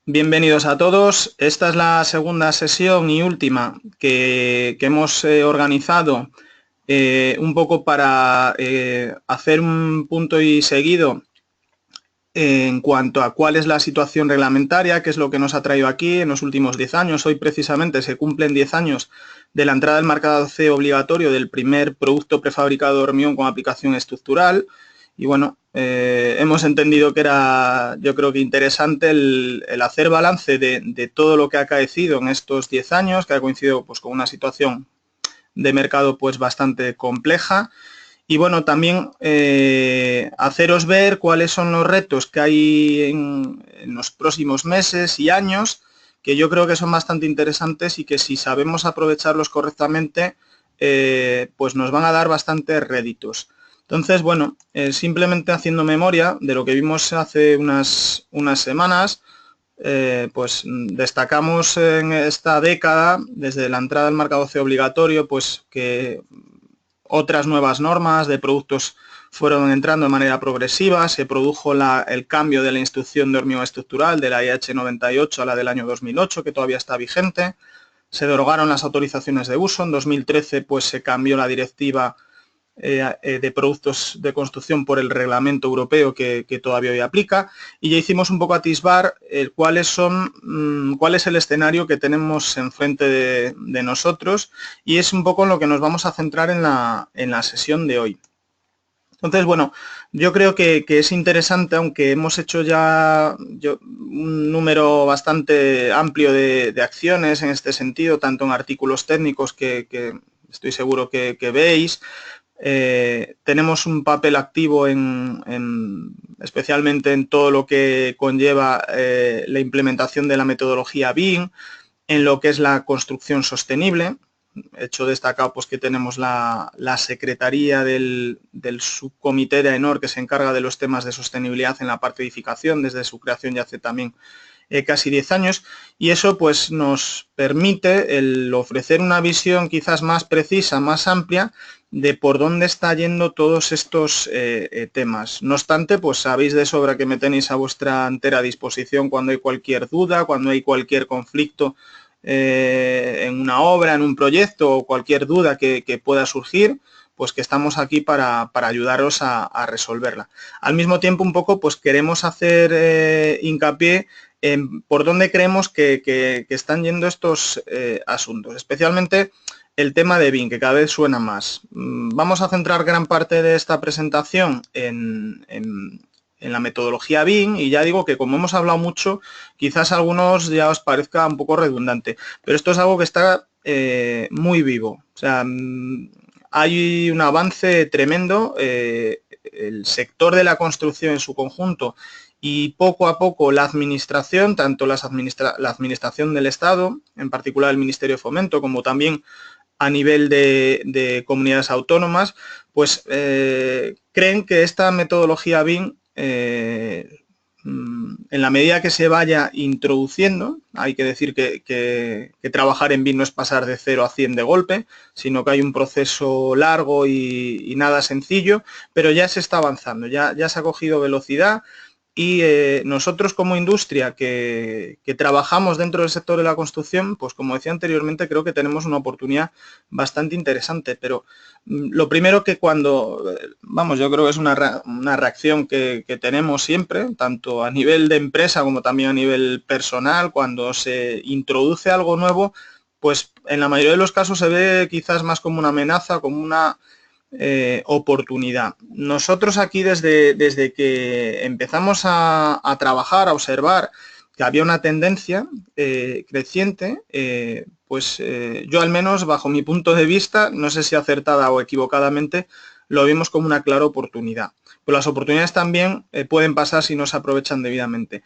Bienvenidos a todos. Esta es la segunda sesión y última que hemos organizado un poco para hacer un punto y seguido en cuanto a cuál es la situación reglamentaria, qué es lo que nos ha traído aquí en los últimos 10 años. Hoy precisamente se cumplen 10 años de la entrada al mercado C obligatorio del primer producto prefabricado de hormigón con aplicación estructural. Y bueno, hemos entendido que era, yo creo que interesante el hacer balance de todo lo que ha acaecido en estos 10 años, que ha coincidido pues, con una situación de mercado pues, bastante compleja. Y bueno, también haceros ver cuáles son los retos que hay en los próximos meses y años, que yo creo que son bastante interesantes y que si sabemos aprovecharlos correctamente, pues nos van a dar bastantes réditos. Entonces, bueno, simplemente haciendo memoria de lo que vimos hace unas semanas, pues destacamos en esta década, desde la entrada al mercado C obligatorio, pues que otras nuevas normas de productos fueron entrando de manera progresiva, se produjo el cambio de la instrucción de hormigón estructural de la IH 98 a la del año 2008, que todavía está vigente, se derogaron las autorizaciones de uso, en 2013 pues se cambió la directiva de productos de construcción por el reglamento europeo que todavía hoy aplica, y ya hicimos un poco atisbar cuál es el escenario que tenemos enfrente de nosotros, y es un poco en lo que nos vamos a centrar en la sesión de hoy. Entonces, bueno, yo creo que es interesante, aunque hemos hecho ya un número bastante amplio de acciones en este sentido, tanto en artículos técnicos que estoy seguro que veis. Tenemos un papel activo especialmente en todo lo que conlleva la implementación de la metodología BIM, en lo que es la construcción sostenible. Hecho destacado pues, que tenemos la secretaría del subcomité de AENOR que se encarga de los temas de sostenibilidad en la parte de edificación, desde su creación ya hace también casi 10 años, y eso pues nos permite el ofrecer una visión quizás más precisa, más amplia de por dónde está yendo todos estos temas. No obstante, pues sabéis de sobra que me tenéis a vuestra entera disposición cuando hay cualquier duda, cuando hay cualquier conflicto en una obra, en un proyecto o cualquier duda que pueda surgir, pues que estamos aquí para ayudaros a resolverla. Al mismo tiempo, un poco, pues queremos hacer hincapié por dónde creemos que están yendo estos asuntos, especialmente el tema de BIM, que cada vez suena más. Vamos a centrar gran parte de esta presentación en la metodología BIM, y ya digo que como hemos hablado mucho, quizás a algunos ya os parezca un poco redundante, pero esto es algo que está muy vivo. O sea, hay un avance tremendo, el sector de la construcción en su conjunto y poco a poco la administración, tanto la administración del Estado, en particular el Ministerio de Fomento, como también a nivel de comunidades autónomas, pues creen que esta metodología BIM, en la medida que se vaya introduciendo, hay que decir que trabajar en BIM no es pasar de 0 a 100 de golpe, sino que hay un proceso largo y nada sencillo, pero ya se está avanzando, ya se ha cogido velocidad. Y nosotros como industria que trabajamos dentro del sector de la construcción, pues como decía anteriormente, creo que tenemos una oportunidad bastante interesante. Pero lo primero que vamos, yo creo que es una reacción que tenemos siempre, tanto a nivel de empresa como también a nivel personal, cuando se introduce algo nuevo, pues en la mayoría de los casos se ve quizás más como una amenaza, como una oportunidad. Nosotros aquí desde que empezamos a trabajar, a observar que había una tendencia creciente, pues yo al menos bajo mi punto de vista, no sé si acertada o equivocadamente, lo vimos como una clara oportunidad. Pero las oportunidades también pueden pasar si no se aprovechan debidamente.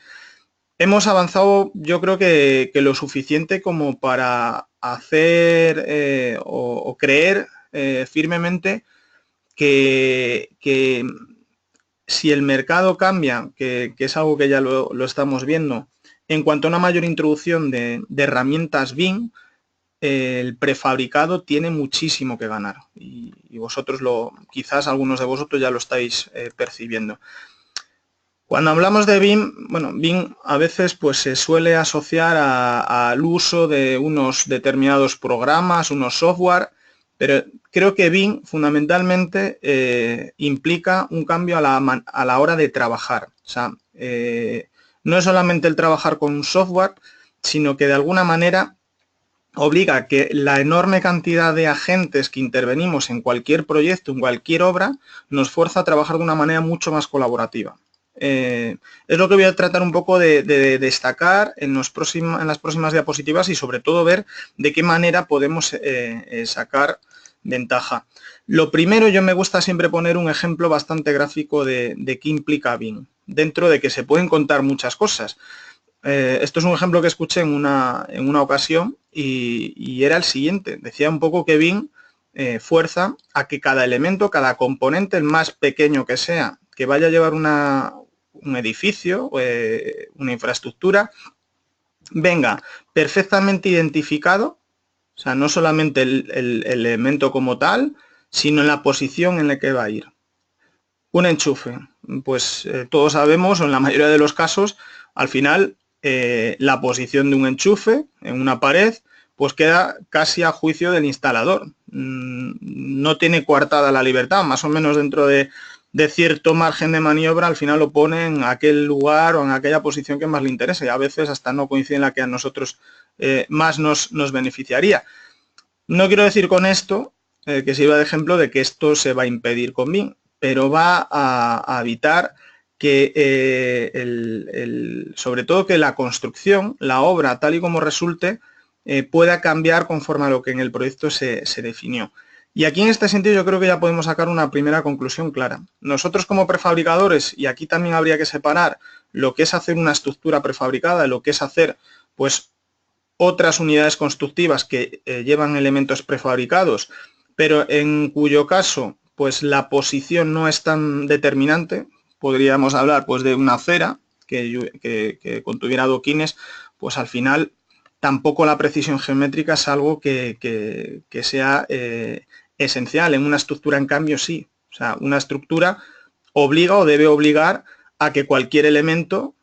Hemos avanzado, yo creo que lo suficiente como para hacer o creer firmemente que si el mercado cambia, que es algo que ya lo estamos viendo, en cuanto a una mayor introducción de herramientas BIM, el prefabricado tiene muchísimo que ganar, y vosotros quizás algunos de vosotros ya lo estáis percibiendo. Cuando hablamos de BIM, bueno, BIM a veces pues se suele asociar al uso de unos determinados programas, unos software, pero creo que BIM fundamentalmente implica un cambio a la hora de trabajar. O sea, no es solamente el trabajar con un software, sino que de alguna manera obliga a que la enorme cantidad de agentes que intervenimos en cualquier proyecto, en cualquier obra, nos fuerza a trabajar de una manera mucho más colaborativa. Es lo que voy a tratar un poco de destacar en las próximas diapositivas y sobre todo ver de qué manera podemos sacar ventaja. Lo primero, yo me gusta siempre poner un ejemplo bastante gráfico de qué implica BIM, dentro de que se pueden contar muchas cosas. Esto es un ejemplo que escuché en una ocasión y era el siguiente. Decía un poco que BIM fuerza a que cada elemento, cada componente, el más pequeño que sea, que vaya a llevar un edificio, una infraestructura, venga perfectamente identificado, o sea, no solamente el elemento como tal, sino en la posición en la que va a ir. Un enchufe, pues todos sabemos, o en la mayoría de los casos, al final la posición de un enchufe en una pared pues queda casi a juicio del instalador. No tiene coartada la libertad, más o menos dentro de cierto margen de maniobra, al final lo pone en aquel lugar o en aquella posición que más le interese, y a veces hasta no coincide en la que a nosotros más nos beneficiaría. No quiero decir con esto que sirva de ejemplo de que esto se va a impedir con BIM, pero va a evitar que sobre todo que la construcción, la obra tal y como resulte, pueda cambiar conforme a lo que en el proyecto se definió. Y aquí en este sentido yo creo que ya podemos sacar una primera conclusión clara. Nosotros como prefabricadores, y aquí también habría que separar lo que es hacer una estructura prefabricada, lo que es hacer pues otras unidades constructivas que llevan elementos prefabricados, pero en cuyo caso pues la posición no es tan determinante. Podríamos hablar pues de una acera que contuviera adoquines, pues al final tampoco la precisión geométrica es algo que sea esencial. En una estructura, en cambio, sí. O sea, una estructura obliga o debe obligar a que cualquier elemento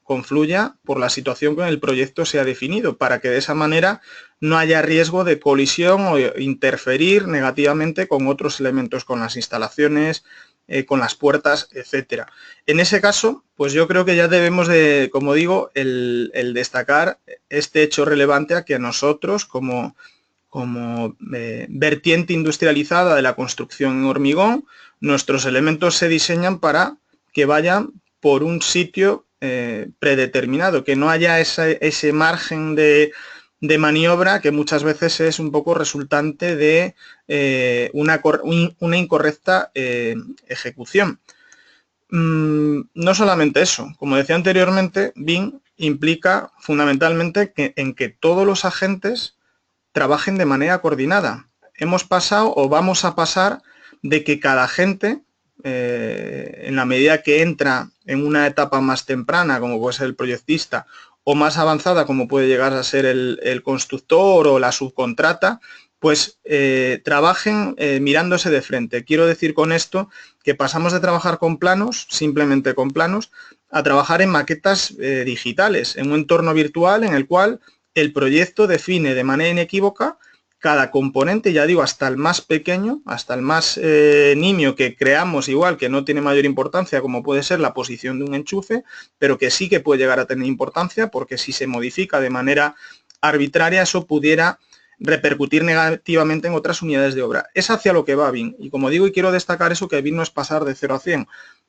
confluya por la situación que en el proyecto se ha definido, para que de esa manera no haya riesgo de colisión o interferir negativamente con otros elementos, con las instalaciones, con las puertas, etcétera. En ese caso, pues yo creo que ya debemos de, como digo, el destacar este hecho relevante a que nosotros, como vertiente industrializada de la construcción en hormigón, nuestros elementos se diseñan para que vayan por un sitio predeterminado, que no haya ese margen de maniobra que muchas veces es un poco resultante de una incorrecta ejecución. No solamente eso, como decía anteriormente, BIM implica fundamentalmente en que todos los agentes trabajen de manera coordinada. Hemos pasado o vamos a pasar de que cada agente, en la medida que entra en una etapa más temprana, como puede ser el proyectista, o más avanzada, como puede llegar a ser el constructor o la subcontrata, pues trabajen mirándose de frente. Quiero decir con esto que pasamos de trabajar con planos, simplemente con planos, a trabajar en maquetas digitales, en un entorno virtual en el cual el proyecto define de manera inequívoca cada componente, ya digo, hasta el más pequeño, hasta el más nimio que creamos, igual que no tiene mayor importancia, como puede ser la posición de un enchufe, pero que sí que puede llegar a tener importancia, porque si se modifica de manera arbitraria, eso pudiera repercutir negativamente en otras unidades de obra. Es hacia lo que va BIM. Y como digo, y quiero destacar eso, que BIM no es pasar de 0 a 100.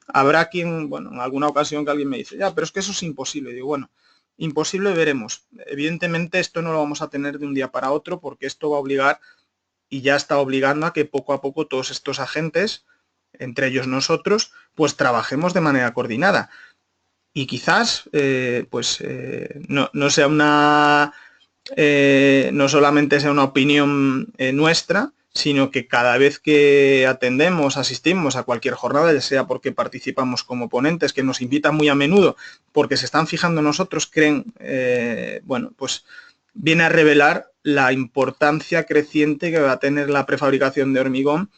Habrá quien, bueno, en alguna ocasión que alguien me dice, ya, pero es que eso es imposible. Y digo, bueno, imposible veremos. Evidentemente esto no lo vamos a tener de un día para otro, porque esto va a obligar, y ya está obligando, a que poco a poco todos estos agentes, entre ellos nosotros, pues trabajemos de manera coordinada. Y quizás no sea una no solamente sea una opinión nuestra, sino que cada vez que asistimos a cualquier jornada, ya sea porque participamos como ponentes, que nos invitan muy a menudo, porque se están fijando en nosotros, creen, bueno, pues viene a revelar la importancia creciente que va a tener la prefabricación de hormigón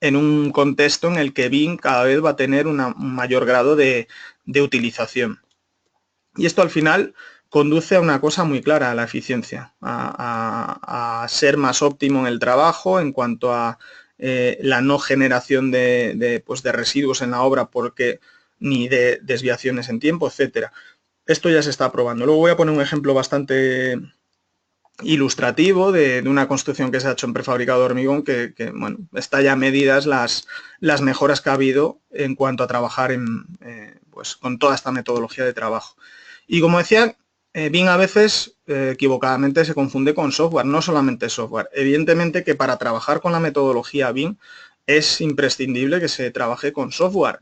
en un contexto en el que BIM cada vez va a tener un mayor grado de utilización. Y esto al final conduce a una cosa muy clara, a la eficiencia, a ser más óptimo en el trabajo en cuanto a la no generación de residuos en la obra ni de desviaciones en tiempo, etcétera. Esto ya se está probando. Luego voy a poner un ejemplo bastante ilustrativo de una construcción que se ha hecho en prefabricado de hormigón que bueno, está ya medidas las mejoras que ha habido en cuanto a trabajar pues con toda esta metodología de trabajo. Y como decía, BIM a veces equivocadamente se confunde con software, no solamente software. Evidentemente que para trabajar con la metodología BIM es imprescindible que se trabaje con software.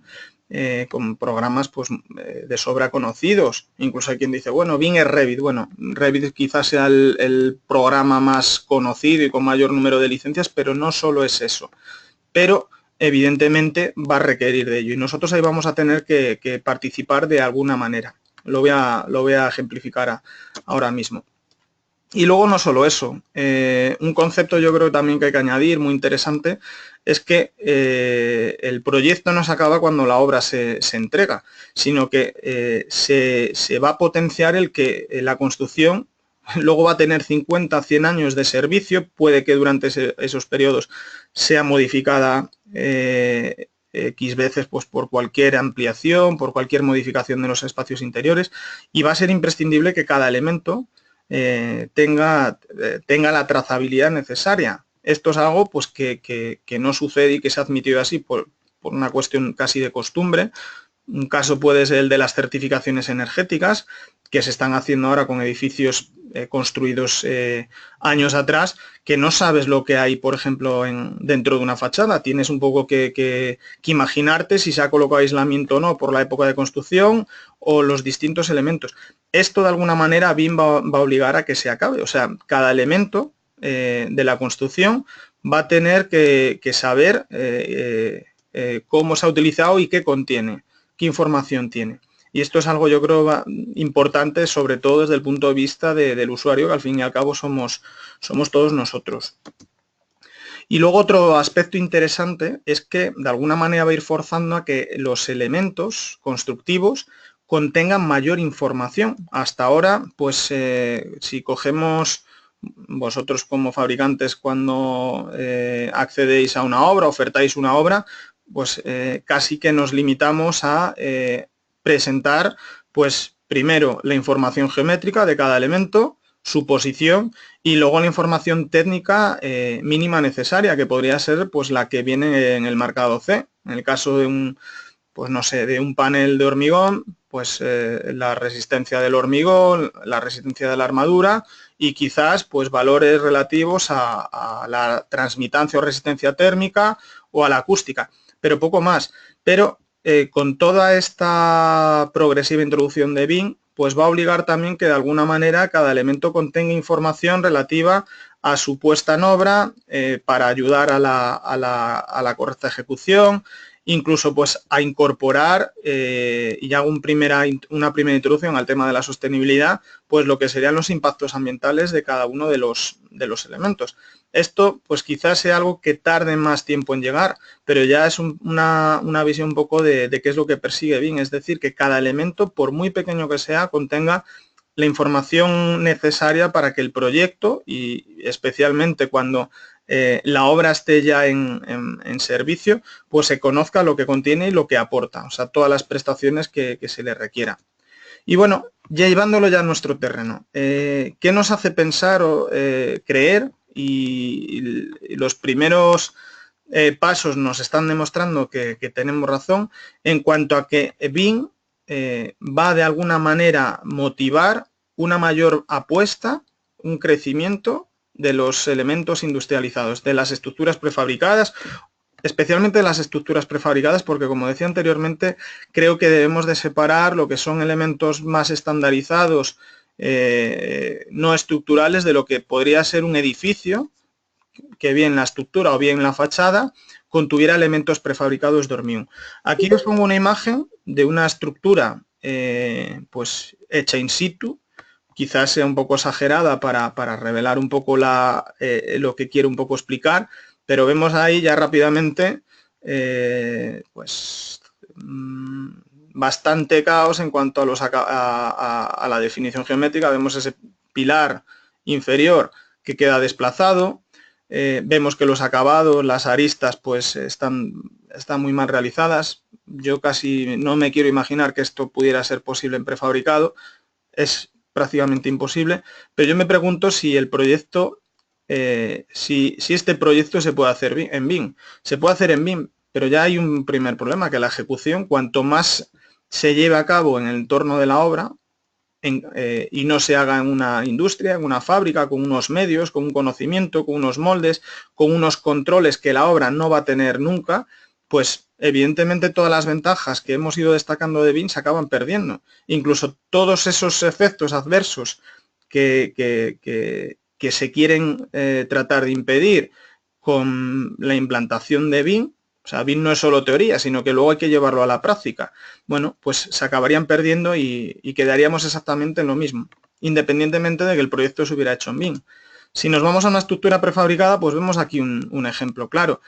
Con programas pues, de sobra conocidos. Incluso hay quien dice, bueno, BIM es Revit. Bueno, Revit quizás sea el programa más conocido y con mayor número de licencias, pero no solo es eso. Pero evidentemente va a requerir de ello y nosotros ahí vamos a tener que participar de alguna manera. Lo voy a ejemplificar ahora mismo. Y luego no solo eso, un concepto yo creo también que hay que añadir muy interesante es que el proyecto no se acaba cuando la obra se entrega, sino que se va a potenciar el que la construcción luego va a tener 50, 100 años de servicio, puede que durante esos periodos sea modificada X veces pues, por cualquier ampliación, por cualquier modificación de los espacios interiores y va a ser imprescindible que cada elemento tenga la trazabilidad necesaria. Esto es algo pues, que no sucede y que se ha admitido así por una cuestión casi de costumbre. Un caso puede ser el de las certificaciones energéticas, que se están haciendo ahora con edificios construidos años atrás, que no sabes lo que hay, por ejemplo, dentro de una fachada. Tienes un poco que imaginarte si se ha colocado aislamiento o no por la época de construcción o los distintos elementos. Esto, de alguna manera, BIM va a obligar a que se acabe. O sea, cada elemento de la construcción va a tener que saber cómo se ha utilizado y qué contiene, qué información tiene. Y esto es algo yo creo importante, sobre todo desde el punto de vista del usuario, que al fin y al cabo somos todos nosotros. Y luego otro aspecto interesante es que de alguna manera va a ir forzando a que los elementos constructivos contengan mayor información. Hasta ahora, pues si cogemos vosotros como fabricantes cuando accedéis a una obra, ofertáis una obra, pues casi que nos limitamos a presentar, pues primero la información geométrica de cada elemento, su posición y luego la información técnica mínima necesaria, que podría ser pues la que viene en el marcado C. En el caso de un, pues no sé, de un panel de hormigón, pues la resistencia del hormigón, la resistencia de la armadura y quizás pues valores relativos a la transmitancia o resistencia térmica o a la acústica, pero poco más. Pero con toda esta progresiva introducción de BIM, pues va a obligar también que de alguna manera cada elemento contenga información relativa a su puesta en obra para ayudar a la correcta ejecución, incluso pues a incorporar, y hago una primera introducción al tema de la sostenibilidad, pues lo que serían los impactos ambientales de cada uno de los elementos. Esto pues quizás sea algo que tarde más tiempo en llegar, pero ya es una visión un poco de qué es lo que persigue BIM, es decir, que cada elemento, por muy pequeño que sea, contenga la información necesaria para que el proyecto, y especialmente cuando la obra esté ya en servicio, pues se conozca lo que contiene y lo que aporta, o sea, todas las prestaciones que se le requiera. Y bueno, ya llevándolo ya a nuestro terreno, ¿qué nos hace pensar o creer? Y los primeros pasos nos están demostrando que tenemos razón en cuanto a que BIM va de alguna manera motivar una mayor apuesta, un crecimiento de los elementos industrializados, de las estructuras prefabricadas, especialmente de las estructuras prefabricadas, porque como decía anteriormente, creo que debemos de separar lo que son elementos más estandarizados, no estructurales, de lo que podría ser un edificio, que bien la estructura o bien la fachada contuviera elementos prefabricados de hormigón. Aquí os pongo una imagen de una estructura pues hecha in situ, quizás sea un poco exagerada para revelar un poco lo que quiero un poco explicar, pero vemos ahí ya rápidamente pues bastante caos en cuanto a la definición geométrica. Vemos ese pilar inferior que queda desplazado, vemos que los acabados, las aristas, pues están muy mal realizadas. Yo casi no me quiero imaginar que esto pudiera ser posible en prefabricado, es prácticamente imposible, pero yo me pregunto si el proyecto, si este proyecto se puede hacer en BIM. Se puede hacer en BIM, pero ya hay un primer problema, que la ejecución, cuanto más se lleve a cabo en el entorno de la obra, y no se haga en una industria, en una fábrica, con unos medios, con un conocimiento, con unos moldes, con unos controles que la obra no va a tener nunca, pues evidentemente todas las ventajas que hemos ido destacando de BIM se acaban perdiendo. Incluso todos esos efectos adversos que se quieren tratar de impedir con la implantación de BIM. O sea, BIM no es solo teoría, sino que luego hay que llevarlo a la práctica. Bueno, pues se acabarían perdiendo y quedaríamos exactamente en lo mismo, independientemente de que el proyecto se hubiera hecho en BIM. Si nos vamos a una estructura prefabricada, pues vemos aquí un ejemplo claro.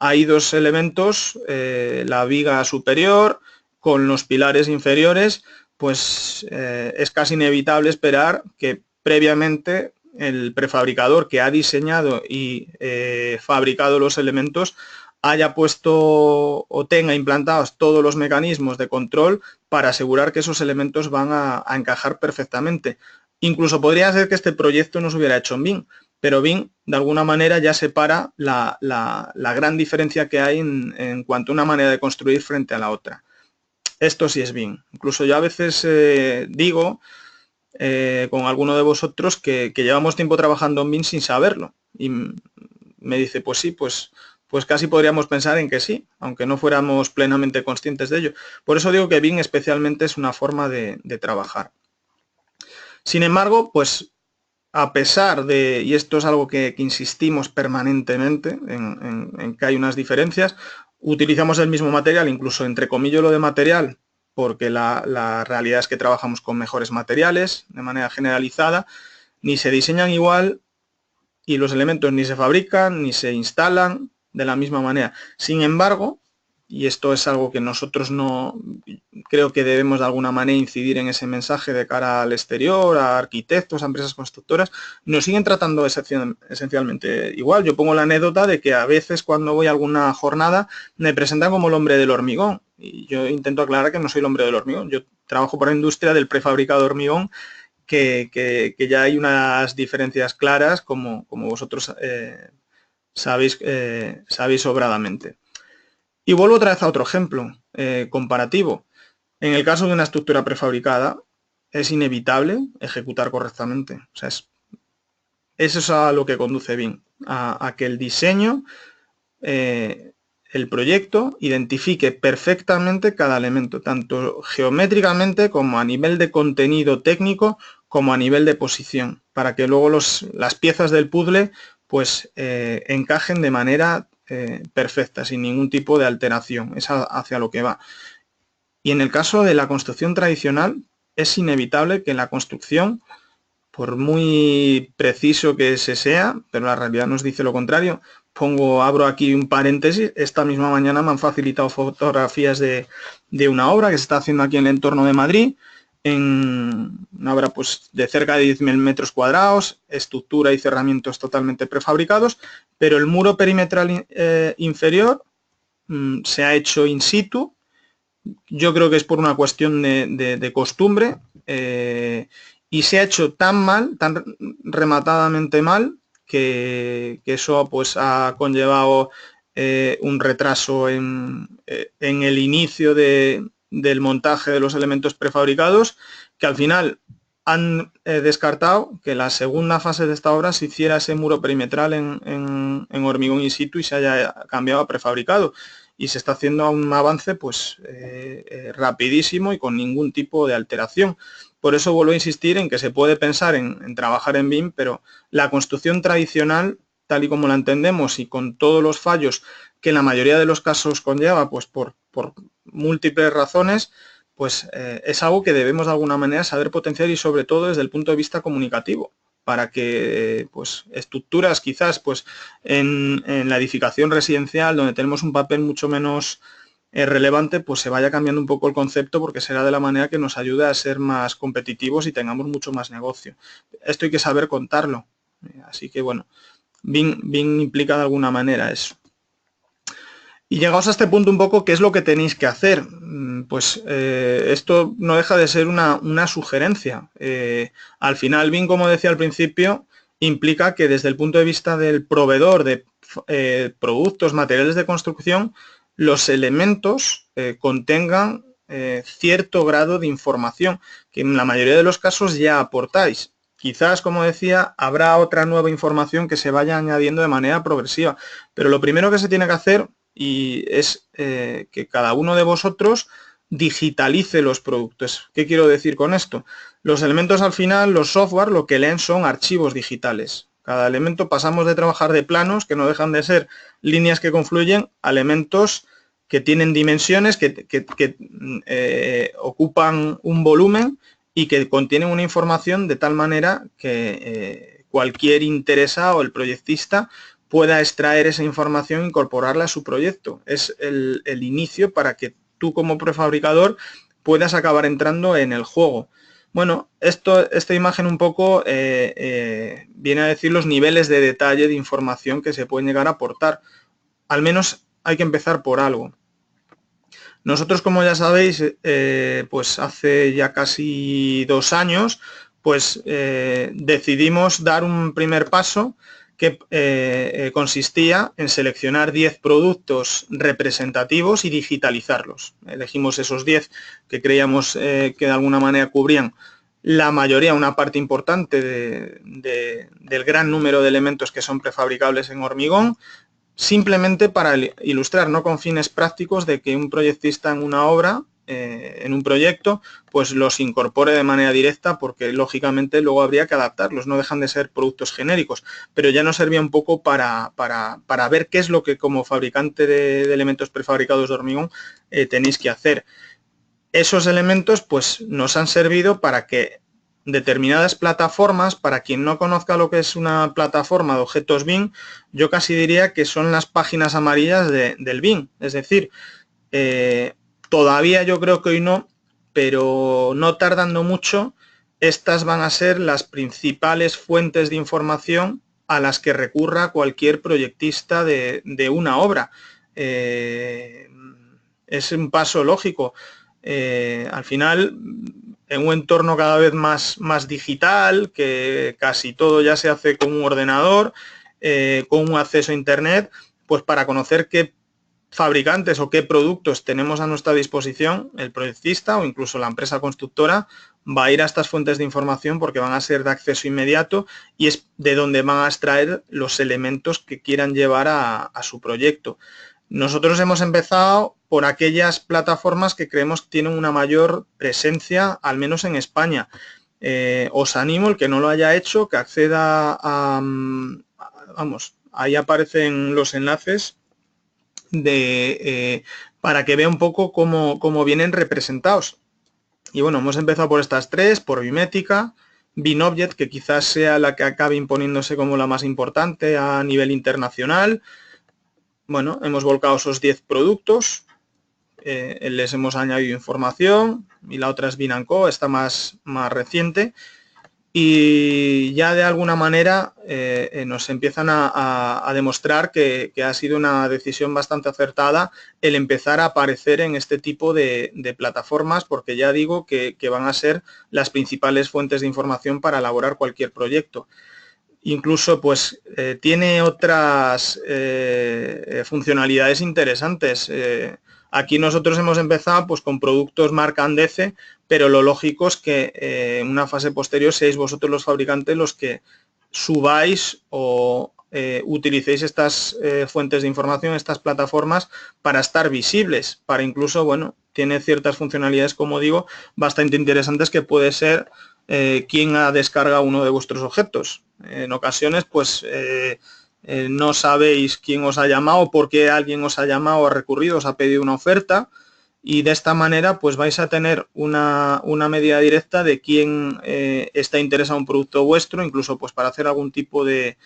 Hay dos elementos, la viga superior con los pilares inferiores, pues es casi inevitable esperar que previamente el prefabricador que ha diseñado y fabricado los elementos haya puesto o tenga implantados todos los mecanismos de control para asegurar que esos elementos van a encajar perfectamente. Incluso podría ser que este proyecto no se hubiera hecho en BIM, pero BIM de alguna manera ya separa la gran diferencia que hay en cuanto a una manera de construir frente a la otra. Esto sí es BIM. Incluso yo a veces digo con alguno de vosotros que llevamos tiempo trabajando en BIM sin saberlo. Y me dice, pues sí, pues casi podríamos pensar en que sí, aunque no fuéramos plenamente conscientes de ello. Por eso digo que BIM especialmente es una forma de trabajar. Sin embargo, pues a pesar de, y esto es algo que insistimos permanentemente en que hay unas diferencias, utilizamos el mismo material, incluso entre comillas lo de material, porque la realidad es que trabajamos con mejores materiales de manera generalizada, ni se diseñan igual y los elementos ni se fabrican ni se instalan de la misma manera. Sin embargo, y esto es algo que nosotros no creo que debemos de alguna manera incidir en ese mensaje de cara al exterior, a arquitectos, a empresas constructoras, nos siguen tratando esencialmente igual. Yo pongo la anécdota de que a veces cuando voy a alguna jornada me presentan como el hombre del hormigón y yo intento aclarar que no soy el hombre del hormigón. Yo trabajo por la industria del prefabricado de hormigón, que ya hay unas diferencias claras como vosotros sabéis sobradamente. Y vuelvo otra vez a otro ejemplo comparativo. En el caso de una estructura prefabricada, es inevitable ejecutar correctamente. O sea, eso es a lo que conduce BIM, a que el diseño, el proyecto, identifique perfectamente cada elemento, tanto geométricamente como a nivel de contenido técnico, como a nivel de posición, para que luego las piezas del puzzle pues encajen de manera perfecta, sin ningún tipo de alteración. Es hacia lo que va. Y en el caso de la construcción tradicional, es inevitable que la construcción, por muy preciso que se sea, pero la realidad nos dice lo contrario, abro aquí un paréntesis, esta misma mañana me han facilitado fotografías de una obra que se está haciendo aquí en el entorno de Madrid, en una obra pues de cerca de 10.000 metros cuadrados, estructura y cerramientos totalmente prefabricados, pero el muro perimetral inferior se ha hecho in situ. Yo creo que es por una cuestión de costumbre y se ha hecho tan mal, tan rematadamente mal, que eso pues ha conllevado un retraso en el inicio del montaje de los elementos prefabricados, que al final han descartado que la segunda fase de esta obra se hiciera ese muro perimetral en hormigón in situ y se haya cambiado a prefabricado. Y se está haciendo un avance pues rapidísimo y con ningún tipo de alteración. Por eso vuelvo a insistir en que se puede pensar en trabajar en BIM, pero la construcción tradicional, tal y como la entendemos y con todos los fallos que en la mayoría de los casos conlleva, pues por múltiples razones, pues es algo que debemos de alguna manera saber potenciar y sobre todo desde el punto de vista comunicativo, para que pues estructuras quizás pues en la edificación residencial, donde tenemos un papel mucho menos relevante, pues se vaya cambiando un poco el concepto, porque será de la manera que nos ayude a ser más competitivos y tengamos mucho más negocio. Esto hay que saber contarlo. Así que bueno, BIM implica de alguna manera eso. Y llegados a este punto un poco, ¿qué es lo que tenéis que hacer? Pues esto no deja de ser una sugerencia. Al final, BIM, como decía al principio, implica que desde el punto de vista del proveedor de productos, materiales de construcción, los elementos contengan cierto grado de información, que en la mayoría de los casos ya aportáis. Quizás, como decía, habrá otra nueva información que se vaya añadiendo de manera progresiva, pero lo primero que se tiene que hacer es que cada uno de vosotros digitalice los productos. ¿Qué quiero decir con esto? Los elementos al final, los software, lo que leen son archivos digitales. Cada elemento pasamos de trabajar de planos, que no dejan de ser líneas que confluyen, a elementos que tienen dimensiones, que ocupan un volumen y que contienen una información de tal manera que cualquier interesado, el proyectista, pueda extraer esa información e incorporarla a su proyecto. Es el inicio para que tú como prefabricador puedas acabar entrando en el juego. Bueno, esta imagen un poco viene a decir los niveles de detalle de información que se pueden llegar a aportar. Al menos hay que empezar por algo. Nosotros, como ya sabéis, pues hace ya casi 2 años, pues decidimos dar un primer paso que consistía en seleccionar 10 productos representativos y digitalizarlos. Elegimos esos 10 que creíamos que de alguna manera cubrían la mayoría, una parte importante del gran número de elementos que son prefabricables en hormigón, simplemente para ilustrar, no con fines prácticos de que un proyectista en una obra, en un proyecto, pues los incorpore de manera directa, porque lógicamente luego habría que adaptarlos, no dejan de ser productos genéricos, pero ya nos servía un poco para ver qué es lo que como fabricante de elementos prefabricados de hormigón tenéis que hacer. Esos elementos pues nos han servido para que determinadas plataformas, para quien no conozca lo que es una plataforma de objetos BIM, yo casi diría que son las páginas amarillas del BIM. Es decir, todavía yo creo que hoy no, pero no tardando mucho, estas van a ser las principales fuentes de información a las que recurra cualquier proyectista de una obra. Es un paso lógico. Al final, en un entorno cada vez más digital, que casi todo ya se hace con un ordenador, con un acceso a internet, pues para conocer qué fabricantes o qué productos tenemos a nuestra disposición, el proyectista o incluso la empresa constructora va a ir a estas fuentes de información porque van a ser de acceso inmediato y es de donde van a extraer los elementos que quieran llevar a su proyecto. Nosotros hemos empezado por aquellas plataformas que creemos que tienen una mayor presencia, al menos en España. Os animo, el que no lo haya hecho, que acceda vamos, ahí aparecen los enlaces para que vea un poco cómo vienen representados. Y bueno, hemos empezado por estas 3, por Bimética, BIMobject, que quizás sea la que acabe imponiéndose como la más importante a nivel internacional. Bueno, hemos volcado esos 10 productos, les hemos añadido información y la otra es BIM & Co, esta más reciente, y ya de alguna manera nos empiezan a demostrar que ha sido una decisión bastante acertada el empezar a aparecer en este tipo de plataformas, porque ya digo que van a ser las principales fuentes de información para elaborar cualquier proyecto. Incluso pues tiene otras funcionalidades interesantes. Aquí nosotros hemos empezado pues con productos marca Andece, pero lo lógico es que en una fase posterior seáis vosotros los fabricantes los que subáis o utilicéis estas fuentes de información, estas plataformas para estar visibles, para incluso, bueno, tiene ciertas funcionalidades, como digo, bastante interesantes que puede ser quién ha descargado uno de vuestros objetos. En ocasiones, pues no sabéis quién os ha llamado, por qué alguien os ha llamado, ha recurrido, os ha pedido una oferta y de esta manera pues vais a tener una medida directa de quién está interesado en un producto vuestro, incluso pues para hacer algún tipo de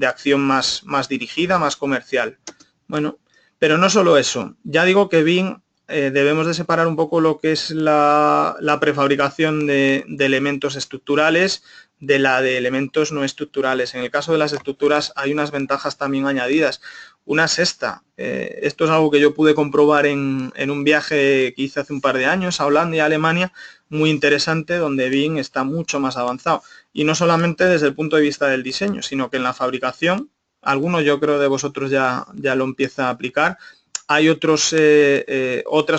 acción más dirigida, más comercial. Bueno, pero no solo eso, ya digo que BIM debemos de separar un poco lo que es la prefabricación de elementos estructurales de la de elementos no estructurales. En el caso de las estructuras hay unas ventajas también añadidas. Una es esta, esto es algo que yo pude comprobar en un viaje que hice hace un par de años a Holanda y a Alemania, muy interesante, donde BIM está mucho más avanzado. Y no solamente desde el punto de vista del diseño, sino que en la fabricación, alguno yo creo de vosotros ya lo empieza a aplicar. Hay otras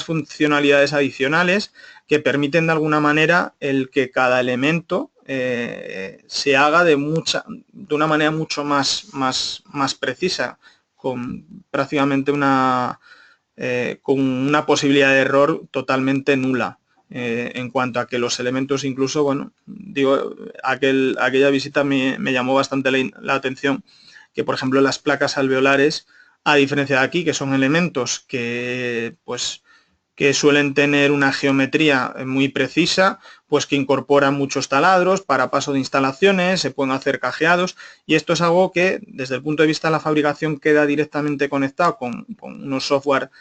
funcionalidades adicionales que permiten de alguna manera el que cada elemento se haga de una manera mucho más precisa, con prácticamente con una posibilidad de error totalmente nula. En cuanto a que los elementos incluso, bueno, digo, aquella visita me llamó bastante la atención que, por ejemplo, las placas alveolares, a diferencia de aquí, que son elementos que, pues, que suelen tener una geometría muy precisa, pues que incorporan muchos taladros para paso de instalaciones, se pueden hacer cajeados, y esto es algo que desde el punto de vista de la fabricación queda directamente conectado con unos software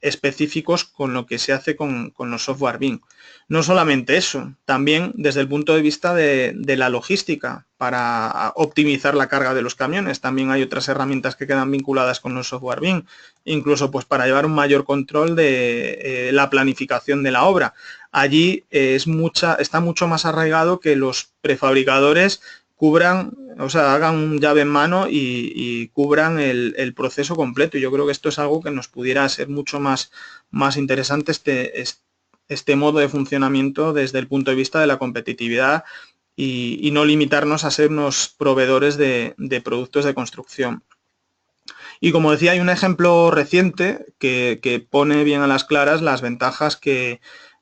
específicos con lo que se hace con los software BIM. No solamente eso, también desde el punto de vista de la logística, para optimizar la carga de los camiones, también hay otras herramientas que quedan vinculadas con los software BIM, incluso pues para llevar un mayor control de la planificación de la obra. Allí está mucho más arraigado que los prefabricadores cubran, o sea, hagan un llave en mano y cubran el proceso completo. Y yo creo que esto es algo que nos pudiera ser mucho más interesante este modo de funcionamiento desde el punto de vista de la competitividad y no limitarnos a ser unos proveedores de productos de construcción. Y como decía, hay un ejemplo reciente que pone bien a las claras las ventajas que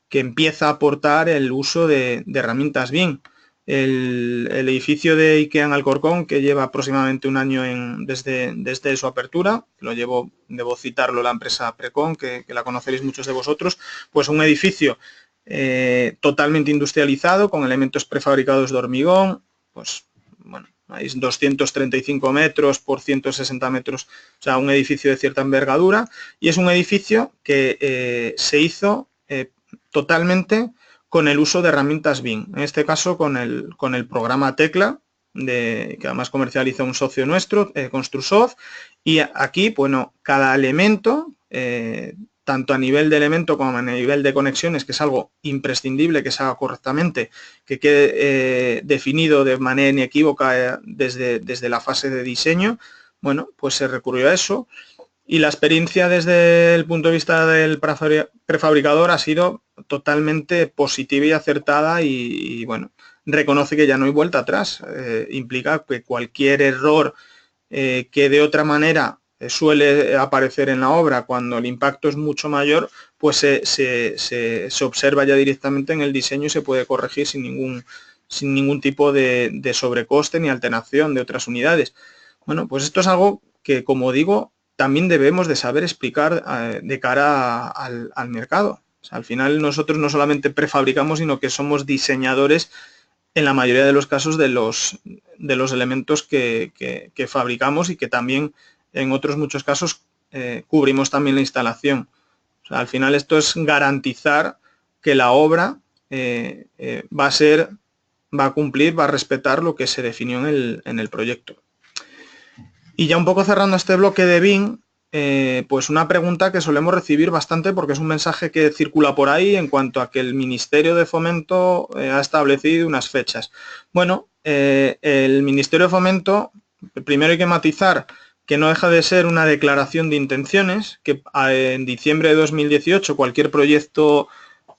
empieza a aportar el uso de herramientas BIM. El edificio de IKEA en Alcorcón, que lleva aproximadamente un año desde su apertura, debo citarlo, la empresa Precon, que la conoceréis muchos de vosotros, pues un edificio totalmente industrializado, con elementos prefabricados de hormigón, pues bueno, hay 235 metros por 160 metros, o sea, un edificio de cierta envergadura, y es un edificio que se hizo totalmente con el uso de herramientas BIM, en este caso con el programa Tecla, que además comercializa un socio nuestro, Construsoft, y aquí, bueno, cada elemento, tanto a nivel de elemento como a nivel de conexiones, que es algo imprescindible que se haga correctamente, que quede definido de manera inequívoca desde la fase de diseño, bueno, pues se recurrió a eso. Y la experiencia desde el punto de vista del prefabricador ha sido totalmente positiva y acertada y bueno, reconoce que ya no hay vuelta atrás. Implica que cualquier error que de otra manera suele aparecer en la obra cuando el impacto es mucho mayor, pues se observa ya directamente en el diseño y se puede corregir sin ningún tipo de sobrecoste ni alteración de otras unidades. Bueno, pues esto es algo que, como digo, también debemos de saber explicar de cara al mercado. O sea, al final nosotros no solamente prefabricamos, sino que somos diseñadores en la mayoría de los casos de los elementos que fabricamos y que también en otros muchos casos cubrimos también la instalación. O sea, al final esto es garantizar que la obra va a cumplir, va a respetar lo que se definió en el proyecto. Y ya un poco cerrando este bloque de BIM, pues una pregunta que solemos recibir bastante porque es un mensaje que circula por ahí en cuanto a que el Ministerio de Fomento ha establecido unas fechas. Bueno, el Ministerio de Fomento, primero hay que matizar que no deja de ser una declaración de intenciones, que en diciembre de 2018 cualquier proyecto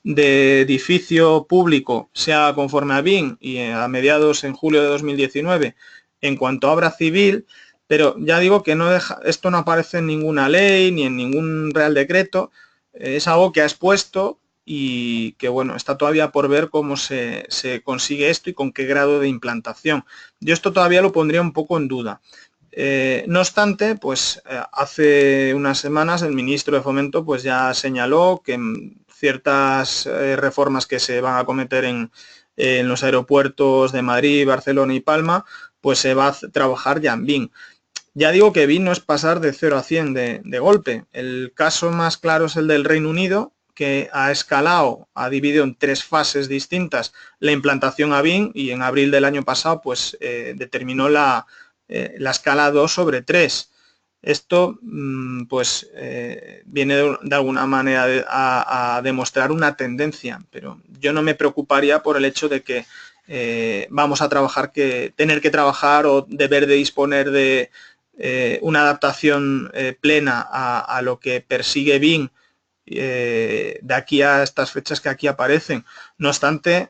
de edificio público sea conforme a BIM y a mediados en julio de 2019 en cuanto a obra civil. Pero ya digo que esto no aparece en ninguna ley ni en ningún real decreto, es algo que ha expuesto y que bueno, está todavía por ver cómo se consigue esto y con qué grado de implantación. Yo esto todavía lo pondría un poco en duda. No obstante, pues hace unas semanas el ministro de Fomento pues ya señaló que ciertas reformas que se van a cometer en los aeropuertos de Madrid, Barcelona y Palma, pues se va a trabajar ya en BIM. Ya digo que BIM no es pasar de 0 a 100 de golpe. El caso más claro es el del Reino Unido, que ha escalado, ha dividido en 3 fases distintas la implantación a BIM y en abril del año pasado pues determinó la escala 2/3. Esto pues viene de alguna manera a demostrar una tendencia, pero yo no me preocuparía por el hecho de que vamos a tener que trabajar o deber de disponer de una adaptación plena a lo que persigue BIM de aquí a estas fechas que aquí aparecen. No obstante,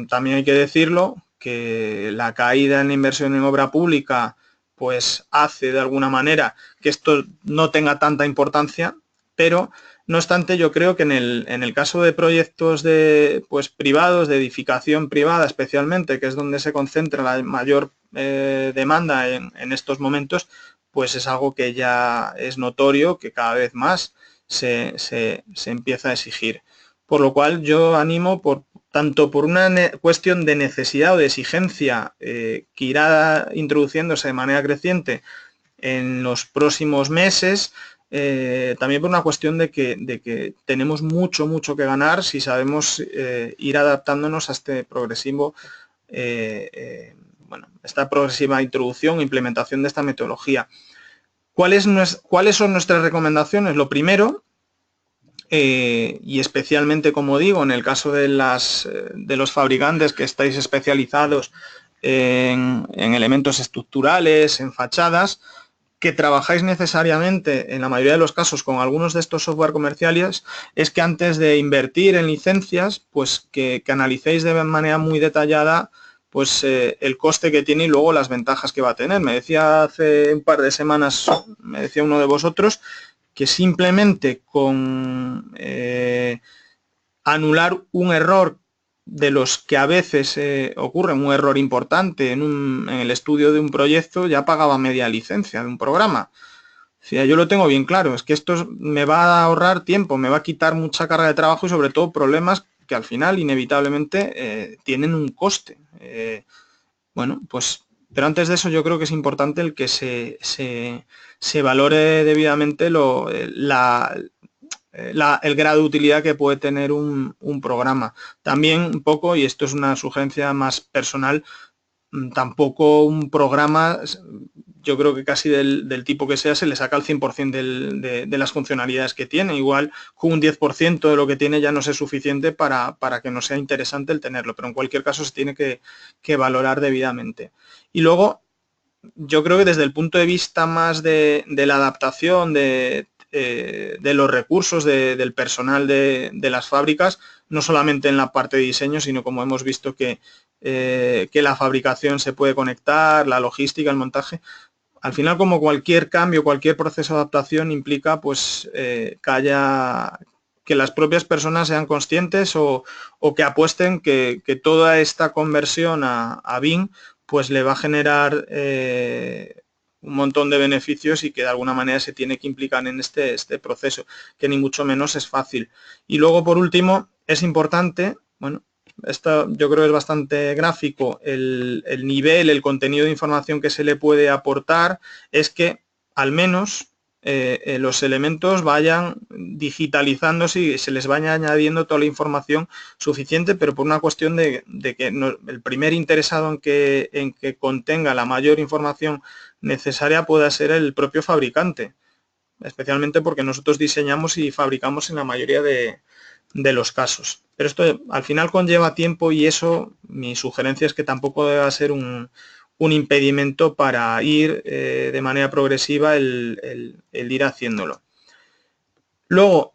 también hay que decirlo, que la caída en la inversión en obra pública pues hace de alguna manera que esto no tenga tanta importancia, pero no obstante yo creo que en el caso de proyectos privados, de edificación privada especialmente, que es donde se concentra la mayor demanda en estos momentos, pues es algo que ya es notorio, que cada vez más se empieza a exigir. Por lo cual yo animo tanto por una cuestión de necesidad o de exigencia que irá introduciéndose de manera creciente en los próximos meses, también por una cuestión de que tenemos mucho que ganar si sabemos ir adaptándonos a este progresivo, esta progresiva introducción e implementación de esta metodología. ¿Cuáles son nuestras recomendaciones? Lo primero, y especialmente, como digo, en el caso de los fabricantes que estáis especializados en elementos estructurales, en fachadas, que trabajáis necesariamente, en la mayoría de los casos, con algunos de estos software comerciales, es que antes de invertir en licencias, pues que analicéis de manera muy detallada pues el coste que tiene y luego las ventajas que va a tener. Me decía hace un par de semanas, me decía uno de vosotros, que simplemente con anular un error de los que a veces ocurren, un error importante en el estudio de un proyecto, ya pagaba media licencia de un programa. O sea, yo lo tengo bien claro, es que esto me va a ahorrar tiempo, me va a quitar mucha carga de trabajo y sobre todo problemas que al final inevitablemente tienen un coste. Bueno, pues, pero antes de eso yo creo que es importante el que se valore debidamente el grado de utilidad que puede tener un programa. También un poco, y esto es una sugerencia más personal, tampoco un programa, yo creo que casi del tipo que sea, se le saca el 100% de las funcionalidades que tiene. Igual con un 10% de lo que tiene ya no es suficiente para que no sea interesante el tenerlo, pero en cualquier caso se tiene que valorar debidamente. Y luego, yo creo que desde el punto de vista más de la adaptación, de los recursos del personal de las fábricas, no solamente en la parte de diseño, sino como hemos visto que la fabricación se puede conectar, la logística, el montaje. Al final, como cualquier cambio, cualquier proceso de adaptación implica pues que las propias personas sean conscientes o que apuesten que toda esta conversión a BIM pues le va a generar un montón de beneficios y que de alguna manera se tiene que implicar en este proceso, que ni mucho menos es fácil. Y luego, por último, es importante, bueno, esto yo creo que es bastante gráfico, el nivel, el contenido de información que se le puede aportar es que al menos los elementos vayan digitalizándose y se les vaya añadiendo toda la información suficiente, pero por una cuestión de que el primer interesado en que contenga la mayor información necesaria pueda ser el propio fabricante, especialmente porque nosotros diseñamos y fabricamos en la mayoría de los casos. Pero esto al final conlleva tiempo y eso, mi sugerencia es que tampoco deba ser un impedimento para ir de manera progresiva el ir haciéndolo. Luego,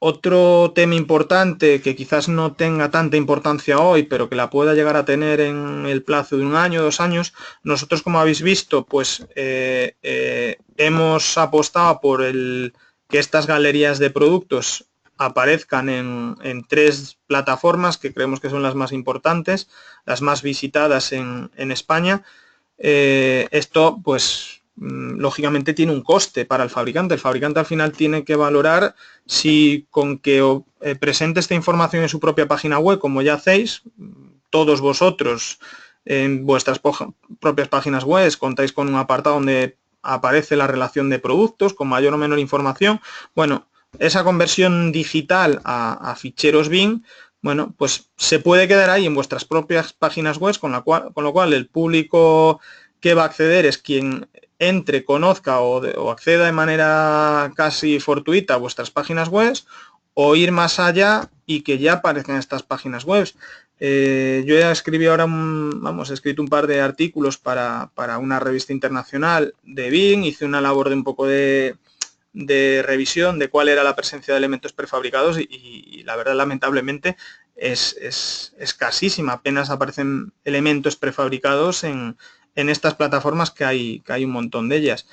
otro tema importante que quizás no tenga tanta importancia hoy, pero que la pueda llegar a tener en el plazo de 1 año, 2 años, nosotros, como habéis visto, pues hemos apostado por que estas galerías de productos aparezcan en 3 plataformas que creemos que son las más importantes, las más visitadas en España. Esto pues lógicamente tiene un coste para el fabricante. El fabricante al final tiene que valorar si con que presente esta información en su propia página web, como ya hacéis, todos vosotros en vuestras propias páginas web contáis con un apartado donde aparece la relación de productos con mayor o menor información. Bueno, esa conversión digital a ficheros BIM, bueno, pues se puede quedar ahí en vuestras propias páginas web, con lo cual el público que va a acceder es quien entre, conozca o acceda de manera casi fortuita a vuestras páginas web, o ir más allá y que ya aparezcan estas páginas web. Yo ya escribí ahora, he escrito un par de artículos para una revista internacional de BIM, hice una labor de un poco de revisión de cuál era la presencia de elementos prefabricados y la verdad, lamentablemente, es escasísima. Apenas aparecen elementos prefabricados en estas plataformas, que hay un montón de ellas.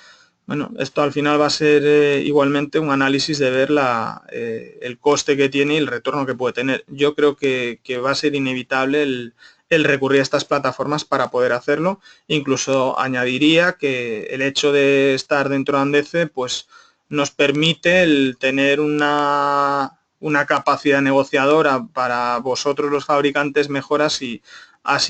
Bueno, esto al final va a ser igualmente un análisis de ver el coste que tiene y el retorno que puede tener. Yo creo que va a ser inevitable el recurrir a estas plataformas para poder hacerlo. Incluso añadiría que el hecho de estar dentro de Andece, pues nos permite el tener una capacidad negociadora para vosotros los fabricantes mejor así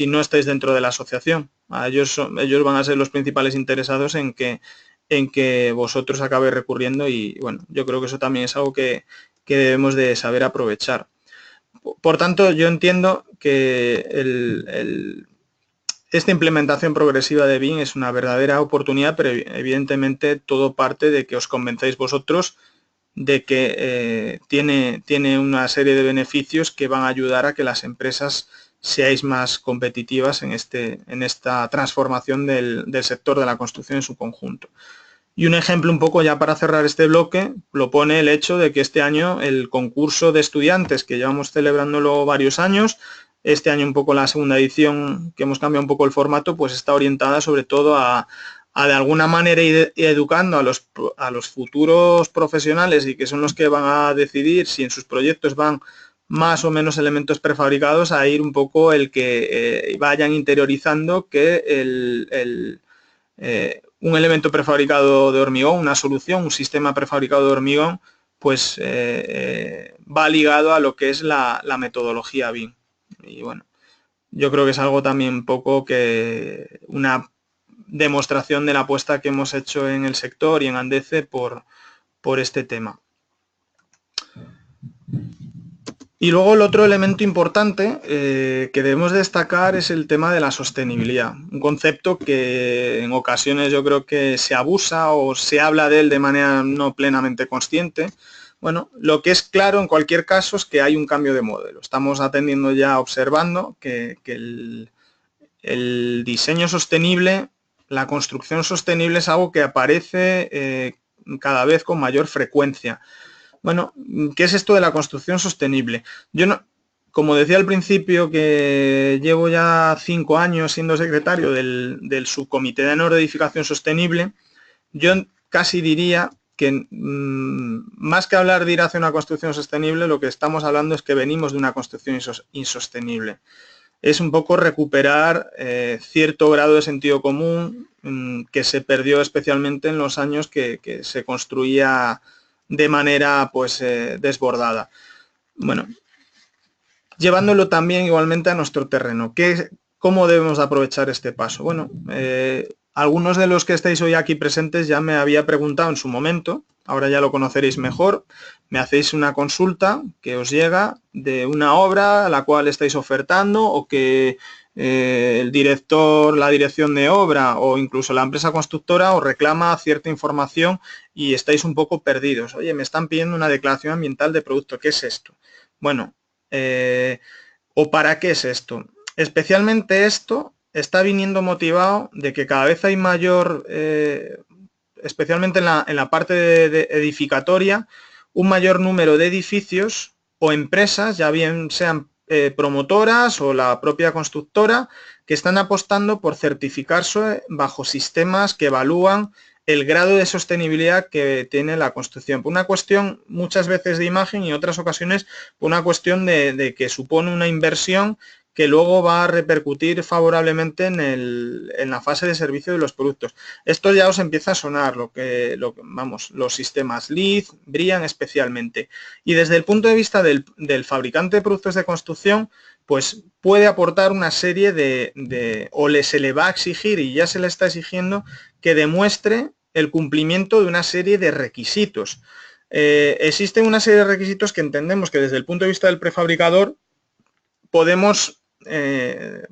no estáis dentro de la asociación. Ellos van a ser los principales interesados en que vosotros acabéis recurriendo y bueno, yo creo que eso también es algo que debemos de saber aprovechar. Por tanto, yo entiendo que esta implementación progresiva de BIM es una verdadera oportunidad, pero evidentemente todo parte de que os convencéis vosotros de que tiene una serie de beneficios que van a ayudar a que las empresas seáis más competitivas en esta transformación del sector de la construcción en su conjunto. Y un ejemplo un poco ya para cerrar este bloque lo pone el hecho de que este año el concurso de estudiantes, que llevamos celebrándolo varios años, este año un poco la segunda edición, que hemos cambiado un poco el formato, pues está orientada sobre todo a de alguna manera ir educando a los futuros profesionales, y que son los que van a decidir si en sus proyectos van más o menos elementos prefabricados, a ir un poco el que vayan interiorizando que un elemento prefabricado de hormigón, una solución, un sistema prefabricado de hormigón, pues va ligado a lo que es la metodología BIM. Y bueno, yo creo que es algo también un poco que una demostración de la apuesta que hemos hecho en el sector y en Andece por este tema. Y luego el otro elemento importante que debemos destacar es el tema de la sostenibilidad, un concepto que en ocasiones yo creo que se abusa o se habla de él de manera no plenamente consciente. Bueno, lo que es claro en cualquier caso es que hay un cambio de modelo. Estamos atendiendo ya, observando que el diseño sostenible, la construcción sostenible es algo que aparece cada vez con mayor frecuencia. Bueno, ¿qué es esto de la construcción sostenible? Yo no, como decía al principio, que llevo ya 5 años siendo secretario del subcomité de NOR de edificación sostenible, yo casi diría que más que hablar de ir hacia una construcción sostenible, lo que estamos hablando es que venimos de una construcción insostenible. Es un poco recuperar cierto grado de sentido común que se perdió especialmente en los años que se construía de manera pues desbordada. Bueno, llevándolo también igualmente a nuestro terreno. ¿Cómo debemos aprovechar este paso? Bueno, algunos de los que estáis hoy aquí presentes ya me había preguntado en su momento, ahora ya lo conoceréis mejor, me hacéis una consulta que os llega de una obra a la cual estáis ofertando, o que el director, la dirección de obra o incluso la empresa constructora os reclama cierta información y estáis un poco perdidos. Oye, me están pidiendo una declaración ambiental de producto, ¿qué es esto? Bueno, ¿o para qué es esto? Especialmente esto está viniendo motivado de que cada vez hay mayor, especialmente en la parte de edificatoria, un mayor número de edificios o empresas, ya bien sean promotoras o la propia constructora, que están apostando por certificarse bajo sistemas que evalúan el grado de sostenibilidad que tiene la construcción. Por una cuestión muchas veces de imagen y en otras ocasiones por una cuestión de que supone una inversión que luego va a repercutir favorablemente en la fase de servicio de los productos. Esto ya os empieza a sonar, vamos, los sistemas LEED, BRIAN especialmente. Y desde el punto de vista del fabricante de productos de construcción, pues puede aportar una serie o se le va a exigir, y ya se le está exigiendo, que demuestre el cumplimiento de una serie de requisitos. Existen una serie de requisitos que entendemos que desde el punto de vista del prefabricador podremos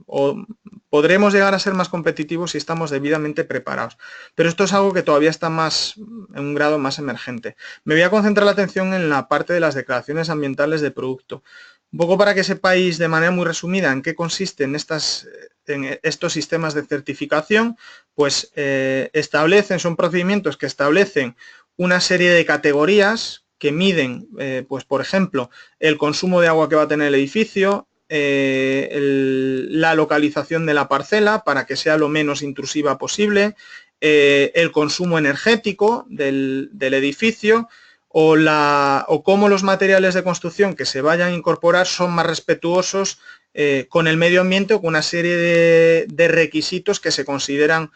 o podremos llegar a ser más competitivos si estamos debidamente preparados. Pero esto es algo que todavía está en un grado más emergente. Me voy a concentrar la atención en la parte de las declaraciones ambientales de producto. Un poco para que sepáis de manera muy resumida en qué consisten estos sistemas de certificación, pues son procedimientos que establecen una serie de categorías que miden, pues por ejemplo, el consumo de agua que va a tener el edificio, la localización de la parcela para que sea lo menos intrusiva posible, el consumo energético del edificio o cómo los materiales de construcción que se vayan a incorporar son más respetuosos con el medio ambiente o con una serie de requisitos que se consideran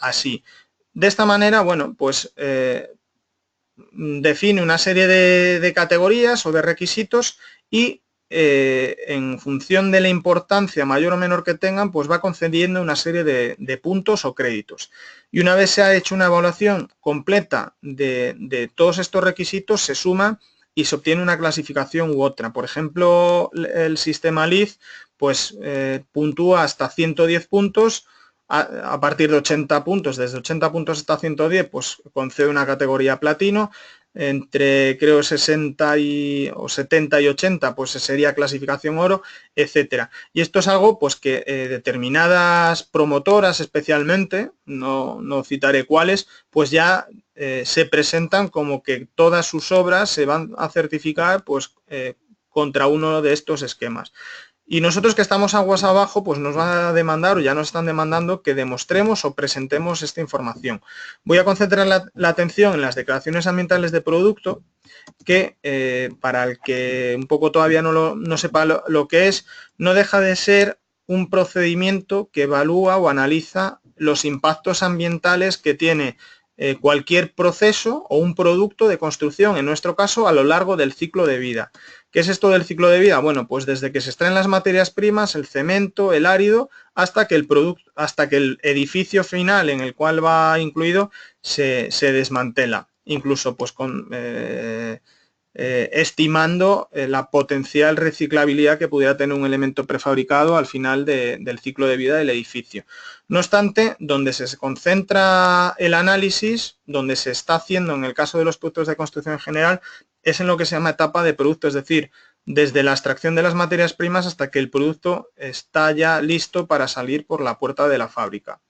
así. De esta manera, bueno, pues define una serie de categorías o de requisitos y en función de la importancia mayor o menor que tengan, pues va concediendo una serie de puntos o créditos. Y una vez se ha hecho una evaluación completa de todos estos requisitos, se suma y se obtiene una clasificación u otra. Por ejemplo, el sistema LEED pues puntúa hasta 110 puntos, a partir de 80 puntos, desde 80 puntos hasta 110, pues concede una categoría platino. Entre creo 60 o 70 y 80 pues sería clasificación oro, etcétera. Y esto es algo pues que determinadas promotoras especialmente, no citaré cuáles, pues ya se presentan como que todas sus obras se van a certificar pues contra uno de estos esquemas. Y nosotros que estamos aguas abajo, pues nos van a demandar o ya nos están demandando que demostremos o presentemos esta información. Voy a concentrar la atención en las declaraciones ambientales de producto, que para el que un poco todavía no sepa lo que es, no deja de ser un procedimiento que evalúa o analiza los impactos ambientales que tiene cualquier proceso o un producto de construcción, en nuestro caso, a lo largo del ciclo de vida. ¿Qué es esto del ciclo de vida? Bueno, pues desde que se extraen las materias primas, el cemento, el árido, hasta que el edificio final en el cual va incluido se desmantela, incluso pues estimando la potencial reciclabilidad que pudiera tener un elemento prefabricado al final del ciclo de vida del edificio. No obstante, donde se concentra el análisis, donde se está haciendo en el caso de los productos de construcción en general, es en lo que se llama etapa de producto, es decir, desde la extracción de las materias primas hasta que el producto está ya listo para salir por la puerta de la fábrica.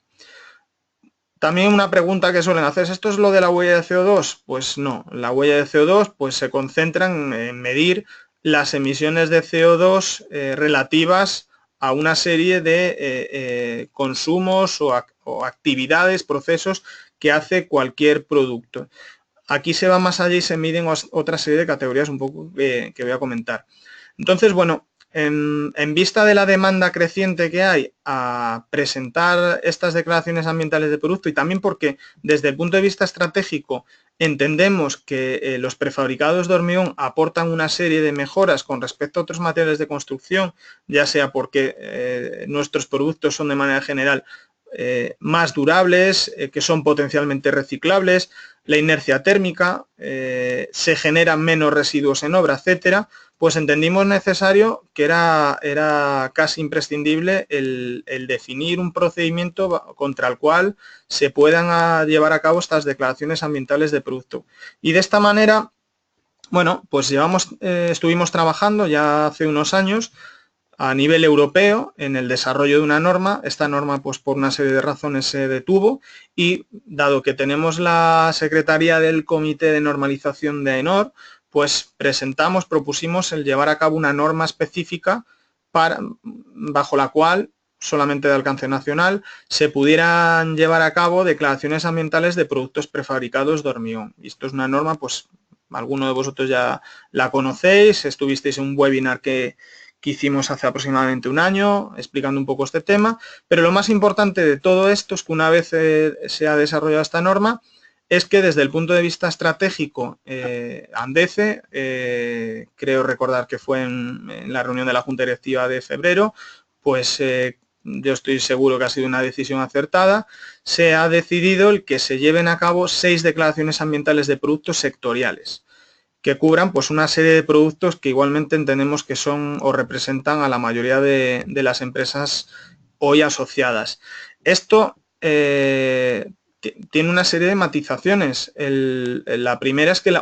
También una pregunta que suelen hacer, ¿esto es lo de la huella de CO2? Pues no, la huella de CO2 pues se concentra en medir las emisiones de CO2 relativas a una serie de consumos o actividades, procesos que hace cualquier producto. Aquí se va más allá y se miden otra serie de categorías un poco que voy a comentar. Entonces, bueno, en vista de la demanda creciente que hay a presentar estas declaraciones ambientales de producto y también porque desde el punto de vista estratégico entendemos que los prefabricados de hormigón aportan una serie de mejoras con respecto a otros materiales de construcción, ya sea porque nuestros productos son de manera general más durables, que son potencialmente reciclables, la inercia térmica, se generan menos residuos en obra, etcétera, pues entendimos necesario que era casi imprescindible el definir un procedimiento contra el cual se puedan llevar a cabo estas declaraciones ambientales de producto. Y de esta manera, bueno, pues estuvimos trabajando ya hace unos años a nivel europeo en el desarrollo de una norma. Esta norma, pues por una serie de razones se detuvo y dado que tenemos la Secretaría del Comité de Normalización de AENOR, pues propusimos el llevar a cabo una norma específica bajo la cual, solamente de alcance nacional, se pudieran llevar a cabo declaraciones ambientales de productos prefabricados de hormigón. Y esto es una norma, pues alguno de vosotros ya la conocéis, estuvisteis en un webinar que que hicimos hace aproximadamente un año, explicando un poco este tema, pero lo más importante de todo esto es que una vez se ha desarrollado esta norma, es que desde el punto de vista estratégico, Andece, creo recordar que fue en la reunión de la Junta Directiva de febrero, pues yo estoy seguro que ha sido una decisión acertada, se ha decidido el que se lleven a cabo 6 declaraciones ambientales de productos sectoriales, que cubran pues una serie de productos que igualmente entendemos que son o representan a la mayoría de las empresas hoy asociadas. Esto tiene una serie de matizaciones. La primera es que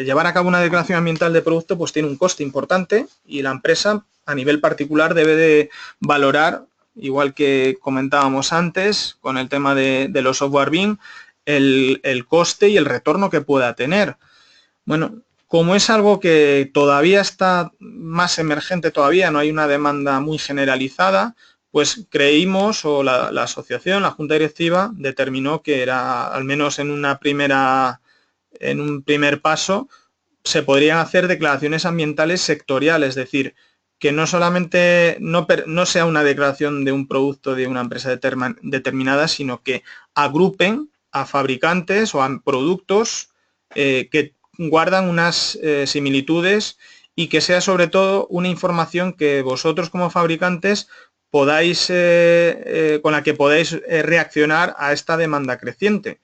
llevar a cabo una declaración ambiental de producto pues tiene un coste importante y la empresa a nivel particular debe de valorar, igual que comentábamos antes con el tema de los software BIM, el coste y el retorno que pueda tener. Bueno, como es algo que todavía está más emergente todavía, no hay una demanda muy generalizada, pues creímos, o la asociación, la Junta Directiva, determinó que era, al menos en un primer paso, se podrían hacer declaraciones ambientales sectoriales, es decir, que no solamente no sea una declaración de un producto de una empresa determinada, sino que agrupen a fabricantes o a productos que guardan unas similitudes y que sea sobre todo una información que vosotros como fabricantes podáis, con la que podáis reaccionar a esta demanda creciente.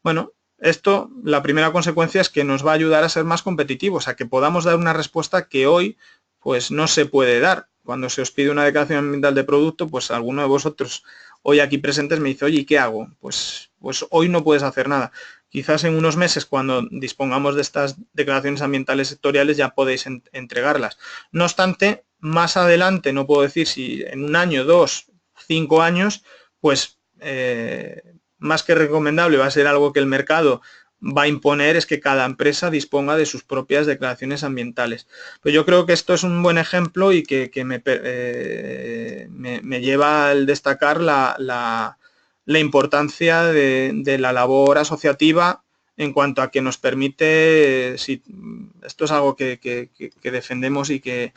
Bueno, esto, la primera consecuencia es que nos va a ayudar a ser más competitivos, a que podamos dar una respuesta que hoy pues no se puede dar. Cuando se os pide una declaración ambiental de producto, pues alguno de vosotros hoy aquí presentes me dice, oye, ¿y qué hago? Pues hoy no puedes hacer nada. Quizás en unos meses, cuando dispongamos de estas declaraciones ambientales sectoriales, ya podéis entregarlas. No obstante, más adelante, no puedo decir si en un año, 2, 5 años, pues más que recomendable, va a ser algo que el mercado va a imponer, es que cada empresa disponga de sus propias declaraciones ambientales. Pero yo creo que esto es un buen ejemplo y que me lleva al destacar la importancia de la labor asociativa en cuanto a que nos permite, si esto es algo que defendemos y que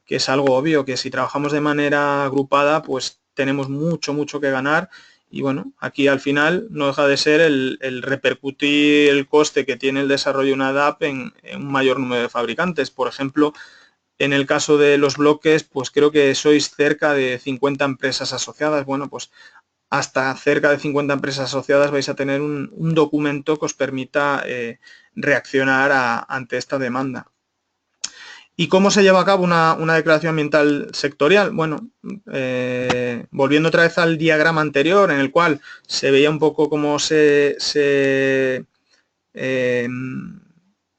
es algo obvio, que si trabajamos de manera agrupada, pues tenemos mucho que ganar. Y bueno, aquí al final no deja de ser el repercutir el coste que tiene el desarrollo de una DAP en un mayor número de fabricantes. Por ejemplo, en el caso de los bloques, pues creo que sois cerca de 50 empresas asociadas. Bueno, pues hasta cerca de 50 empresas asociadas vais a tener un documento que os permita reaccionar ante esta demanda. ¿Y cómo se lleva a cabo una declaración ambiental sectorial? Bueno, volviendo otra vez al diagrama anterior, en el cual se veía un poco cómo se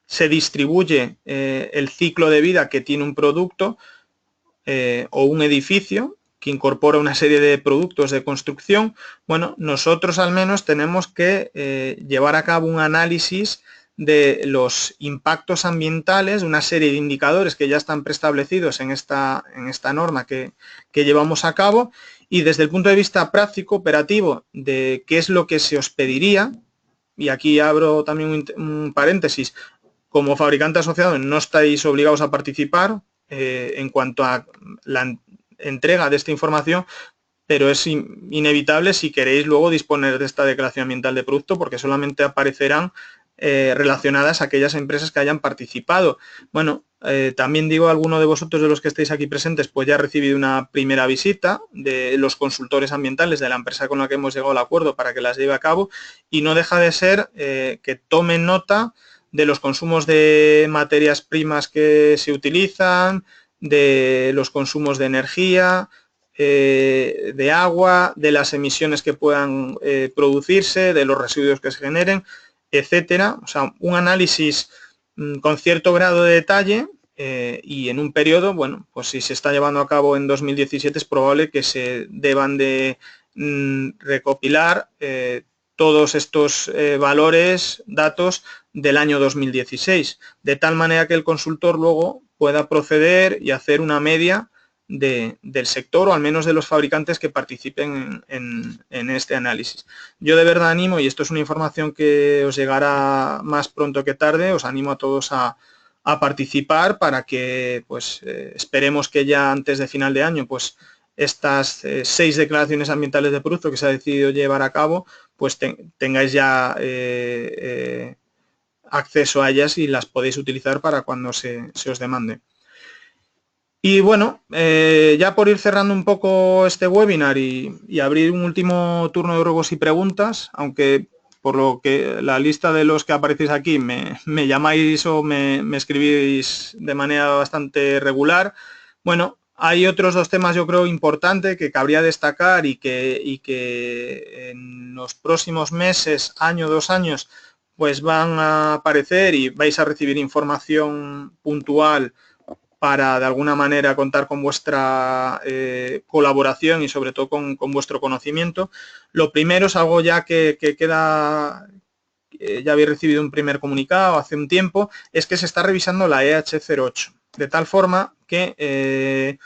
distribuye el ciclo de vida que tiene un producto o un edificio que incorpora una serie de productos de construcción. Bueno, nosotros al menos tenemos que llevar a cabo un análisis de los impactos ambientales, una serie de indicadores que ya están preestablecidos en esta norma que llevamos a cabo, y desde el punto de vista práctico, operativo, de qué es lo que se os pediría, y aquí abro también un paréntesis, como fabricante asociado no estáis obligados a participar en cuanto a la entrega de esta información, pero es inevitable si queréis luego disponer de esta declaración ambiental de producto, porque solamente aparecerán relacionadas a aquellas empresas que hayan participado. Bueno, también digo, alguno de vosotros de los que estáis aquí presentes pues ya ha recibido una primera visita de los consultores ambientales de la empresa con la que hemos llegado al acuerdo para que las lleve a cabo, y no deja de ser que tomen nota de los consumos de materias primas que se utilizan, de los consumos de energía, de agua, de las emisiones que puedan producirse, de los residuos que se generen, etcétera. O sea, un análisis con cierto grado de detalle y en un periodo, bueno, pues si se está llevando a cabo en 2017 es probable que se deban de recopilar todos estos valores, datos del año 2016, de tal manera que el consultor luego pueda proceder y hacer una media del sector, o al menos de los fabricantes que participen en este análisis. Yo de verdad animo, y esto es una información que os llegará más pronto que tarde, os animo a todos a a participar para que pues esperemos que ya antes de final de año pues estas 6 declaraciones ambientales de producto que se ha decidido llevar a cabo pues tengáis ya acceso a ellas y las podéis utilizar para cuando se os demande. Y bueno, ya por ir cerrando un poco este webinar y abrir un último turno de ruegos y preguntas, aunque por lo que la lista de los que aparecéis aquí me llamáis o me escribís de manera bastante regular, bueno, hay otros 2 temas yo creo importantes que cabría destacar y que en los próximos meses, año, 2 años, pues van a aparecer y vais a recibir información puntual para de alguna manera contar con vuestra colaboración y sobre todo con vuestro conocimiento. Lo primero es algo ya que queda, ya habéis recibido un primer comunicado hace un tiempo, es que se está revisando la EH08, de tal forma que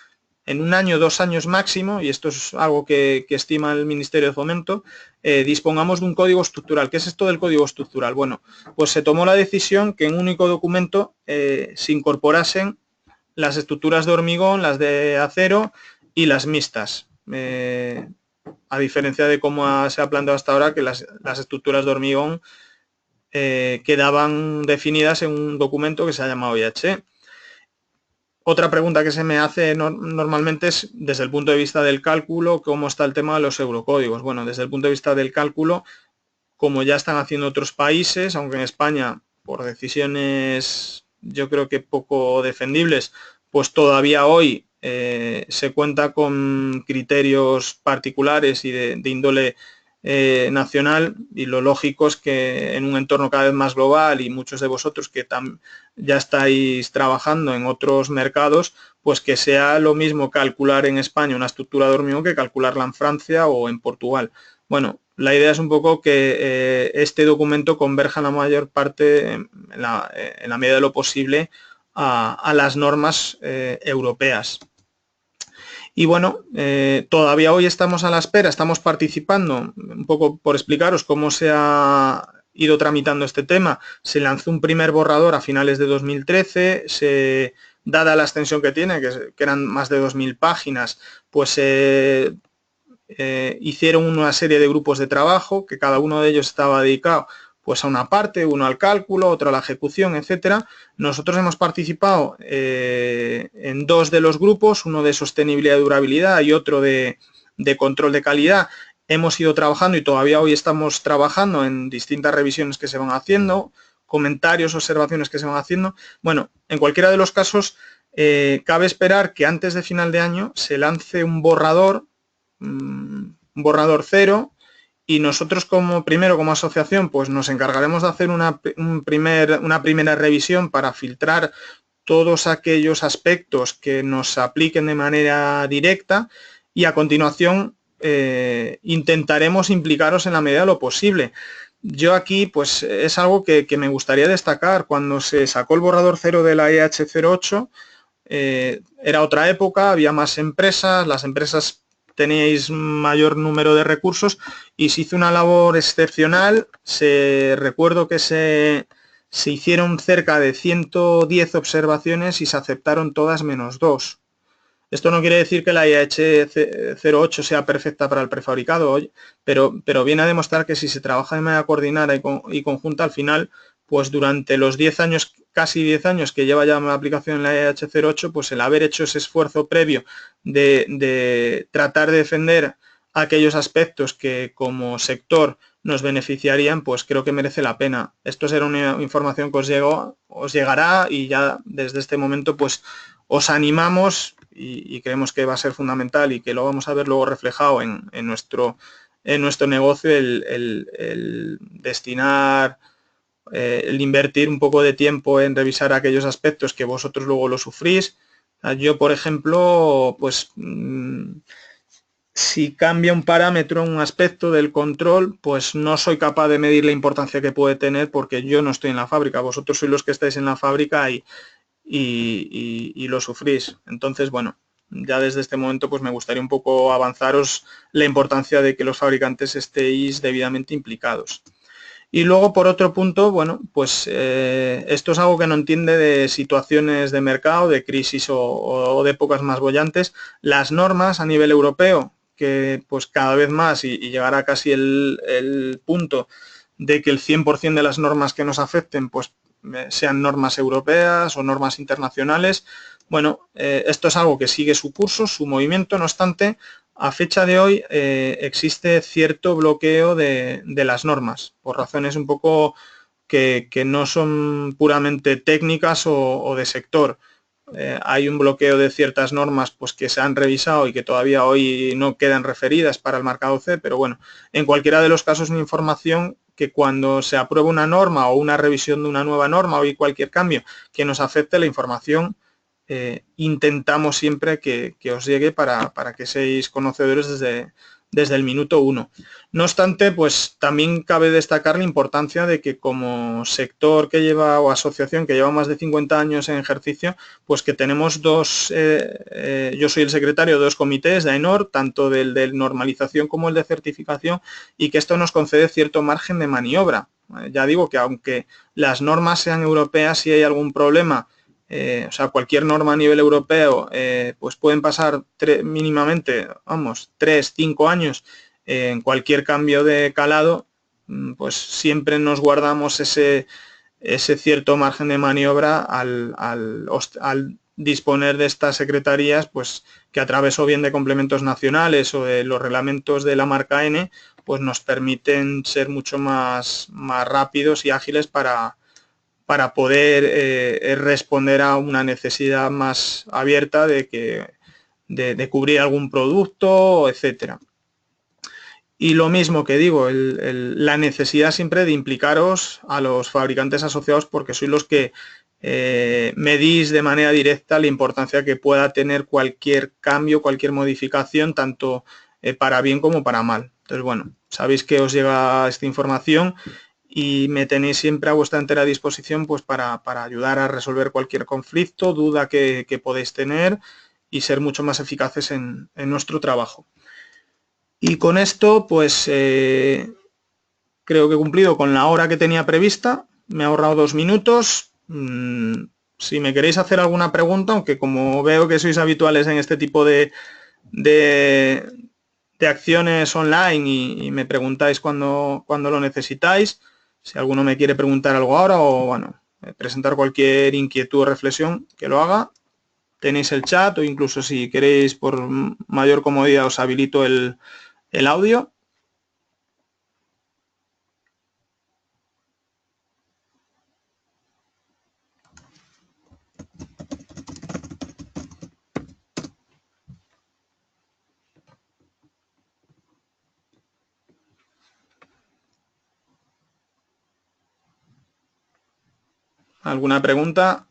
en 1 año, 2 años máximo, y esto es algo que estima el Ministerio de Fomento, dispongamos de un código estructural. ¿Qué es esto del código estructural? Bueno, pues se tomó la decisión que en un único documento se incorporasen las estructuras de hormigón, las de acero y las mixtas. A diferencia de cómo se ha planteado hasta ahora, que las estructuras de hormigón quedaban definidas en un documento que se ha llamado IH. Otra pregunta que se me hace normalmente es, desde el punto de vista del cálculo, ¿cómo está el tema de los eurocódigos? Bueno, desde el punto de vista del cálculo, como ya están haciendo otros países, aunque en España, por decisiones yo creo que poco defendibles, pues todavía hoy se cuenta con criterios particulares y de índole nacional, y lo lógico es que en un entorno cada vez más global, y muchos de vosotros que ya estáis trabajando en otros mercados, pues que sea lo mismo calcular en España una estructura de hormigón que calcularla en Francia o en Portugal. Bueno, la idea es un poco que este documento converja en la mayor parte, en la medida de lo posible, a las normas europeas. Y bueno, todavía hoy estamos a la espera, estamos participando, un poco por explicaros cómo se ha ido tramitando este tema. Se lanzó un primer borrador a finales de 2013, dada la extensión que tiene, que eran más de 2000 páginas, pues hicieron una serie de grupos de trabajo, que cada uno de ellos estaba dedicado pues a una parte, uno al cálculo, otro a la ejecución, etcétera. Nosotros hemos participado en 2 de los grupos, uno de sostenibilidad y durabilidad y otro de control de calidad. Hemos ido trabajando y todavía hoy estamos trabajando en distintas revisiones que se van haciendo, comentarios, observaciones que se van haciendo. Bueno, en cualquiera de los casos, cabe esperar que antes de final de año se lance un borrador 0, y nosotros como asociación pues nos encargaremos de hacer una primera revisión para filtrar todos aquellos aspectos que nos apliquen de manera directa, y a continuación intentaremos implicaros en la medida de lo posible. Yo aquí pues es algo que me gustaría destacar. Cuando se sacó el borrador 0 de la EH08 era otra época, había más empresas, las empresas teníais mayor número de recursos y se hizo una labor excepcional. Recuerdo que se hicieron cerca de 110 observaciones y se aceptaron todas menos 2. Esto no quiere decir que la IH08 sea perfecta para el prefabricado, pero viene a demostrar que si se trabaja de manera coordinada y conjunta, al final, pues durante los 10 años, casi 10 años que lleva ya la aplicación en la IH08, pues el haber hecho ese esfuerzo previo de tratar de defender aquellos aspectos que como sector nos beneficiarían, pues creo que merece la pena. Esto será una información que os llegará, y ya desde este momento pues os animamos y creemos que va a ser fundamental y que lo vamos a ver luego reflejado en nuestro negocio, el destinar, el invertir un poco de tiempo en revisar aquellos aspectos que vosotros luego lo sufrís. Yo, por ejemplo, pues si cambia un parámetro, un aspecto del control, pues no soy capaz de medir la importancia que puede tener porque yo no estoy en la fábrica. Vosotros sois los que estáis en la fábrica y lo sufrís. Entonces, bueno, ya desde este momento pues me gustaría un poco avanzaros la importancia de que los fabricantes estéis debidamente implicados. Y luego, por otro punto, bueno, pues esto es algo que no entiende de situaciones de mercado, de crisis o de épocas más bollantes. Las normas a nivel europeo, que pues cada vez más y llegará casi el punto de que el 100% de las normas que nos afecten pues sean normas europeas o normas internacionales. Bueno, esto es algo que sigue su curso, su movimiento, no obstante, a fecha de hoy existe cierto bloqueo de las normas, por razones un poco que no son puramente técnicas o de sector. Hay un bloqueo de ciertas normas pues, que se han revisado y que todavía hoy no quedan referidas para el mercado C, pero bueno, en cualquiera de los casos, una información que cuando se aprueba una norma o una revisión de una nueva norma o hay cualquier cambio que nos afecte, la información intentamos siempre que os llegue para que seáis conocedores desde el minuto 1. No obstante, pues también cabe destacar la importancia de que como sector que lleva o asociación que lleva más de 50 años en ejercicio, pues que tenemos dos, yo soy el secretario de dos comités de AENOR, tanto del de normalización como el de certificación, y que esto nos concede cierto margen de maniobra. Ya digo que aunque las normas sean europeas, si hay algún problema, o sea, cualquier norma a nivel europeo, pues pueden pasar mínimamente, vamos, 3-5 años en cualquier cambio de calado, pues siempre nos guardamos ese cierto margen de maniobra al disponer de estas secretarías, pues que a través o bien de complementos nacionales o de los reglamentos de la marca N, pues nos permiten ser mucho más rápidos y ágiles para poder responder a una necesidad más abierta de cubrir algún producto, etcétera. Y lo mismo que digo, la necesidad siempre de implicaros a los fabricantes asociados porque sois los que medís de manera directa la importancia que pueda tener cualquier cambio, cualquier modificación, tanto para bien como para mal. Entonces, bueno, sabéis que os llega esta información y me tenéis siempre a vuestra entera disposición pues para ayudar a resolver cualquier conflicto, duda que podéis tener y ser mucho más eficaces en nuestro trabajo. Y con esto pues creo que he cumplido con la hora que tenía prevista, me he ahorrado 2 minutos. Si me queréis hacer alguna pregunta, aunque como veo que sois habituales en este tipo de acciones online y me preguntáis cuando lo necesitáis, si alguno me quiere preguntar algo ahora o bueno, presentar cualquier inquietud o reflexión, que lo haga. Tenéis el chat o incluso si queréis por mayor comodidad os habilito el audio. ¿Alguna pregunta?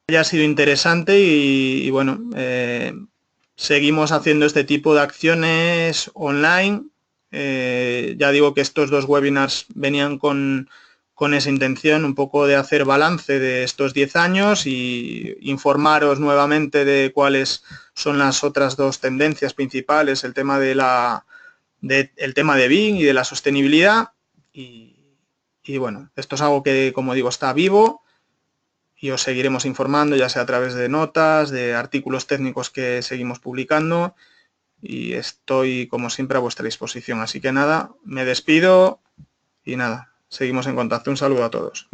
Haya sido interesante y bueno, seguimos haciendo este tipo de acciones online. Ya digo que estos dos webinars venían con esa intención un poco de hacer balance de estos 10 años y informaros nuevamente de cuáles son las otras dos tendencias principales, el tema de el tema de BIM y de la sostenibilidad y bueno, esto es algo que, como digo, está vivo y os seguiremos informando, ya sea a través de notas, de artículos técnicos que seguimos publicando y estoy, como siempre, a vuestra disposición. Así que nada, me despido y nada, seguimos en contacto. Un saludo a todos.